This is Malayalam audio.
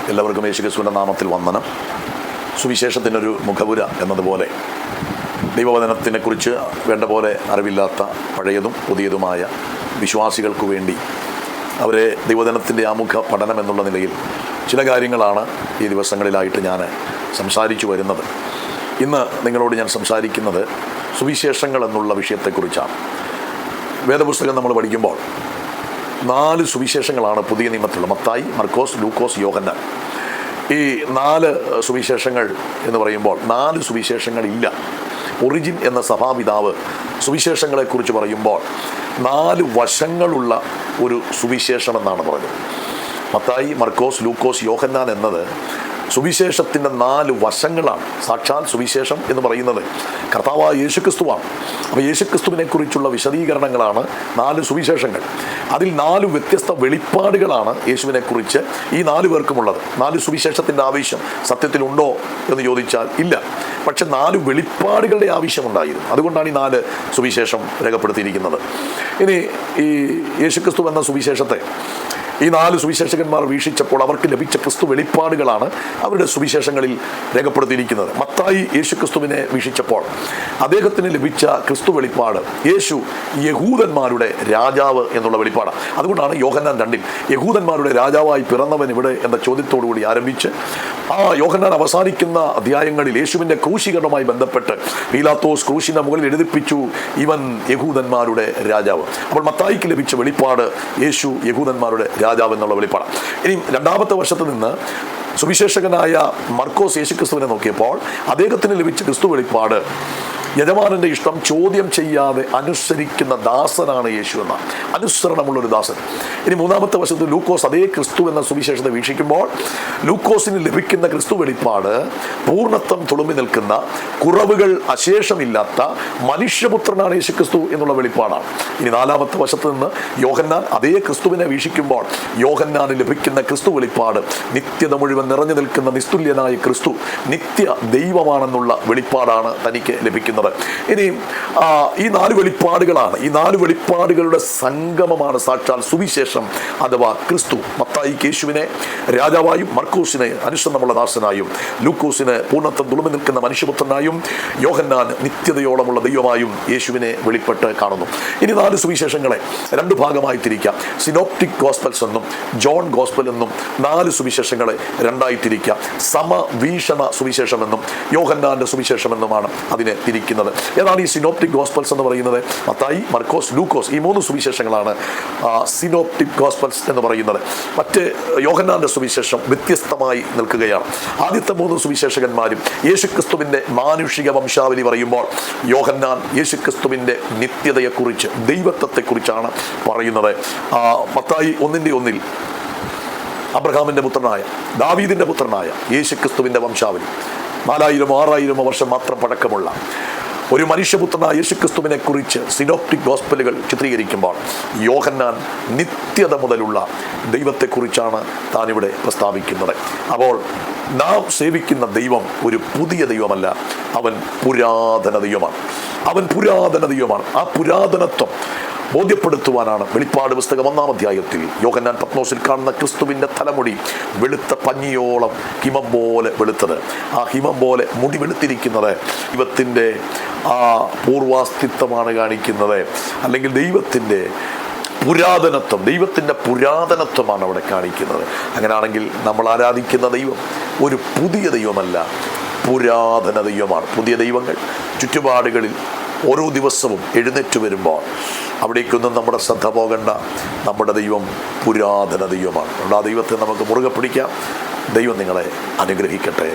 എല്ലാവർക്കും യേശുക്രിസ്തുവിൻ്റെ നാമത്തിൽ വന്ദനം. സുവിശേഷത്തിനൊരു മുഖവുര എന്നതുപോലെ ദൈവവചനത്തിനെക്കുറിച്ച് വേണ്ട പോലെ അറിവില്ലാത്ത പഴയതും പുതിയതുമായ വിശ്വാസികൾക്ക് വേണ്ടി അവരെ ദൈവവചനത്തിൻ്റെ ആമുഖ പഠനം എന്നുള്ള നിലയിൽ ചില കാര്യങ്ങളാണ് ഈ ദിവസങ്ങളിലായിട്ട് ഞാൻ സംസാരിച്ചു വരുന്നത്. ഇന്ന് നിങ്ങളോട് ഞാൻ സംസാരിക്കുന്നത് സുവിശേഷങ്ങൾ എന്നുള്ള വിഷയത്തെക്കുറിച്ചാണ്. വേദപുസ്തകം നമ്മൾ പഠിക്കുമ്പോൾ 4 സുവിശേഷങ്ങളാണ് പുതിയ നിയമത്തിലുള്ള: മത്തായി, മർക്കോസ്, ലൂക്കോസ്, യോഹന്നാൻ. ഈ 4 സുവിശേഷങ്ങൾ എന്ന് പറയുമ്പോൾ 4 സുവിശേഷങ്ങളില്ല. ഒറിജിൻ എന്ന സഭാപിതാവ് സുവിശേഷങ്ങളെക്കുറിച്ച് പറയുമ്പോൾ 4 വശങ്ങളുള്ള ഒരു സുവിശേഷം എന്നാണ് പറഞ്ഞത്. മത്തായി, മർക്കോസ്, ലൂക്കോസ്, യോഹന്നാൻ എന്നത് സുവിശേഷത്തിൻ്റെ 4 വശങ്ങളാണ്. സാക്ഷാൽ സുവിശേഷം എന്ന് പറയുന്നത് കർത്താവായ യേശുക്രിസ്തുവാണ്. അപ്പോൾ യേശുക്രിസ്തുവിനെ കുറിച്ചുള്ള വിശദീകരണങ്ങളാണ് 4 സുവിശേഷങ്ങൾ. അതിൽ 4 വ്യത്യസ്ത വെളിപ്പാടുകളാണ് യേശുവിനെക്കുറിച്ച് ഈ 4 പേർക്കുമുള്ളത്. 4 സുവിശേഷത്തിൻ്റെ ആവശ്യം സത്യത്തിലുണ്ടോ എന്ന് ചോദിച്ചാൽ ഇല്ല. പക്ഷെ 4 വെളിപ്പാടുകളുടെ ആവശ്യമുണ്ടായിരുന്നു. അതുകൊണ്ടാണ് ഈ 4 സുവിശേഷം രേഖപ്പെടുത്തിയിരിക്കുന്നത്. ഇനി ഈ യേശുക്രിസ്തു എന്ന സുവിശേഷത്തെ ഈ 4 സുവിശേഷകന്മാർ വീക്ഷിച്ചപ്പോൾ അവർക്ക് ലഭിച്ച ക്രിസ്തു വെളിപ്പാടുകളാണ് അവരുടെ സുവിശേഷങ്ങളിൽ രേഖപ്പെടുത്തിയിരിക്കുന്നത്. മത്തായി യേശുക്രിസ്തുവിനെ വീക്ഷിച്ചപ്പോൾ അദ്ദേഹത്തിന് ലഭിച്ച ക്രിസ്തു വെളിപ്പാട് യേശു യഹൂദന്മാരുടെ രാജാവ് എന്നുള്ള വെളിപ്പാടാണ്. അതുകൊണ്ടാണ് യോഹന്നാൻ 2 യഹൂദന്മാരുടെ രാജാവായി പിറന്നവൻ ഇവിടെ എന്ന ചോദ്യത്തോടുകൂടി ആരംഭിച്ച് ആ യോഹന്നാൻ അവസാനിക്കുന്ന അധ്യായങ്ങളിൽ യേശുവിൻ്റെ ക്രൂശീകരണവുമായി ബന്ധപ്പെട്ട് പീലാത്തോസ് ക്രൂശിൻ്റെ മുകളിൽ എഴുതിപ്പിച്ചു, ഇവൻ യഹൂദന്മാരുടെ രാജാവ്. അപ്പോൾ മത്തായിക്ക് ലഭിച്ച വെളിപ്പാട് യേശു യഹൂദന്മാരുടെ രാജാവ് എന്നുള്ള വെളിപ്പാടാണ്. ഇനി രണ്ടാമത്തെ വർഷത്ത് നിന്ന് സുവിശേഷകനായ മർക്കോസ് യേശുക്രിസ്തുവിനെ നോക്കിയപ്പോൾ അദ്ദേഹത്തിന് ലഭിച്ച ക്രിസ്തു വെളിപ്പാട് യജമാനന്റെ ഇഷ്ടം ചോദ്യം ചെയ്യാതെ അനുസരിക്കുന്ന ദാസനാണ് യേശു എന്ന അനുസരണമുള്ളൊരു ദാസൻ. ഇനി മൂന്നാമത്തെ വശത്ത് ലൂക്കോസ് അതേ ക്രിസ്തു എന്ന സുവിശേഷത്തെ വീക്ഷിക്കുമ്പോൾ ലൂക്കോസിന് ലഭിക്കുന്ന ക്രിസ്തു വെളിപ്പാട് പൂർണ്ണത്വം തുളുമ്പി നിൽക്കുന്ന, കുറവുകൾ അശേഷമില്ലാത്ത മനുഷ്യപുത്രനാണ് യേശുക്രിസ്തു എന്നുള്ള വെളിപ്പാടാണ്. ഇനി നാലാമത്തെ വശത്ത് നിന്ന് യോഹന്നാൻ അതേ ക്രിസ്തുവിനെ വീക്ഷിക്കുമ്പോൾ യോഹന്നാന് ലഭിക്കുന്ന ക്രിസ്തു വെളിപ്പാട് നിത്യത മുഴുവൻ നിറഞ്ഞു നിൽക്കുന്ന നിസ്തുല്യനായ ക്രിസ്തു നിത്യ ദൈവമാണെന്നുള്ള വെളിപ്പാടാണ് തനിക്ക് ലഭിക്കുന്നത്. ഇനി ഈ 4 വെളിപ്പാടുകളാണ്, ഈ 4 വെളിപ്പാടുകളുടെ സംഗമമാണ് സാക്ഷാൽ സുവിശേഷം അഥവാ ക്രിസ്തു. മത്തായിക്ക് യേശുവിനെ രാജാവായും, മർക്കോസിനെ അനുസരണമുള്ള ദാസനായും, ലൂക്കോസിന് പൂർണ്ണത്വം തുളുമ്പി നിൽക്കുന്ന മനുഷ്യപുത്രനായും, യോഹന്നാൻ നിത്യതയോളമുള്ള ദൈവമായും യേശുവിനെ വെളിപ്പെട്ട് കാണുന്നു. ഇനി 4 സുവിശേഷങ്ങളെ 2 ഭാഗമായി തിരിക്കാം. സിനോപ്റ്റിക് ഗോസ്പൽസ് എന്നും ജോൺ ഗോസ്പൽ എന്നും 4 സുവിശേഷങ്ങളെ 2ആയി തിരിക്കാം. സമവീക്ഷണ സുവിശേഷം എന്നും യോഹന്നാന്റെ സുവിശേഷം എന്നുമാണ് അതിനെ തിരിക്കുന്നത്. ഏതാണ് ഈ സിനോപ്റ്റിക് ഗോസ്പൽസ് എന്ന് പറയുന്നത്? മത്തായി, മർക്കോസ്, ലൂക്കോസ് ഈ 3 സുവിശേഷങ്ങളാണ് സിനോപ്റ്റിക് ഗോസ്പൽസ് എന്ന് പറയുന്നത്. മറ്റ് യോഹന്നാന്റെ സുവിശേഷം വ്യത്യസ്തമായി നിൽക്കുകയാണ്. ആദ്യത്തെ 3 സുവിശേഷകന്മാരും യേശുക്രിസ്തുവിന്റെ മാനുഷിക വംശാവലി പറയുമ്പോൾ യോഹന്നാൻ യേശുക്രിസ്തുവിന്റെ നിത്യതയെക്കുറിച്ച്, ദൈവത്വത്തെക്കുറിച്ചാണ് പറയുന്നത്. മത്തായി 1:1 അബ്രഹാമിന്റെ പുത്രനായ, ദാവീദിന്റെ പുത്രനായ യേശുക്രിസ്തുവിന്റെ വംശാവലി 4000-6000 വർഷം മാത്രം പഴക്കമുള്ള ഒരു മനുഷ്യപുത്രനായ യേശുക്രിസ്തുവിനെ കുറിച്ച് സിനോപ്റ്റിക് ഗോസ്പലുകൾ ചിത്രീകരിക്കുമ്പോൾ യോഹന്നാൻ നിത്യത മുതലുള്ള ദൈവത്തെക്കുറിച്ചാണ് താനിവിടെ പ്രസ്താവിക്കുന്നത്. അപ്പോൾ നാം സേവിക്കുന്ന ദൈവം ഒരു പുതിയ ദൈവമല്ല, അവൻ പുരാതന ദൈവമാണ്. അവൻ പുരാതന ദൈവമാണ്. ആ പുരാതനത്വം ബോധ്യപ്പെടുത്തുവാനാണ് വെളിപ്പാട് പുസ്തകം 1-ാം അധ്യായത്തിൽ യോഹന്നാൻ പത്മോസിൽ കാണുന്ന ക്രിസ്തുവിൻ്റെ തലമുടി വെളുത്ത പഞ്ഞിയോളം ഹിമം പോലെ വെളുത്തത്. ആ ഹിമം പോലെ മുടി വെളുത്തിരിക്കുന്നത് ദൈവത്തിൻ്റെ ആ പൂർവാസ്തിത്വമാണ് കാണിക്കുന്നത്, അല്ലെങ്കിൽ ദൈവത്തിൻ്റെ പുരാതനത്വമാണ് അവിടെ കാണിക്കുന്നത്. അങ്ങനെയാണെങ്കിൽ നമ്മൾ ആരാധിക്കുന്ന ദൈവം ഒരു പുതിയ ദൈവമല്ല, പുരാതന ദൈവമാണ്. പുതിയ ദൈവങ്ങൾ ചുറ്റുപാടുകളിൽ ഓരോ ദിവസവും എഴുന്നേറ്റ് വരുമ്പോൾ അവിടേക്കൊന്നും നമ്മുടെ ശ്രദ്ധ പോകണ്ട. നമ്മുടെ ദൈവം പുരാതന ദൈവമാണ്. അതുകൊണ്ട് ആ ദൈവത്തെ നമുക്ക് മുറുകെ പിടിക്കാം. ദൈവം നിങ്ങളെ അനുഗ്രഹിക്കട്ടെ.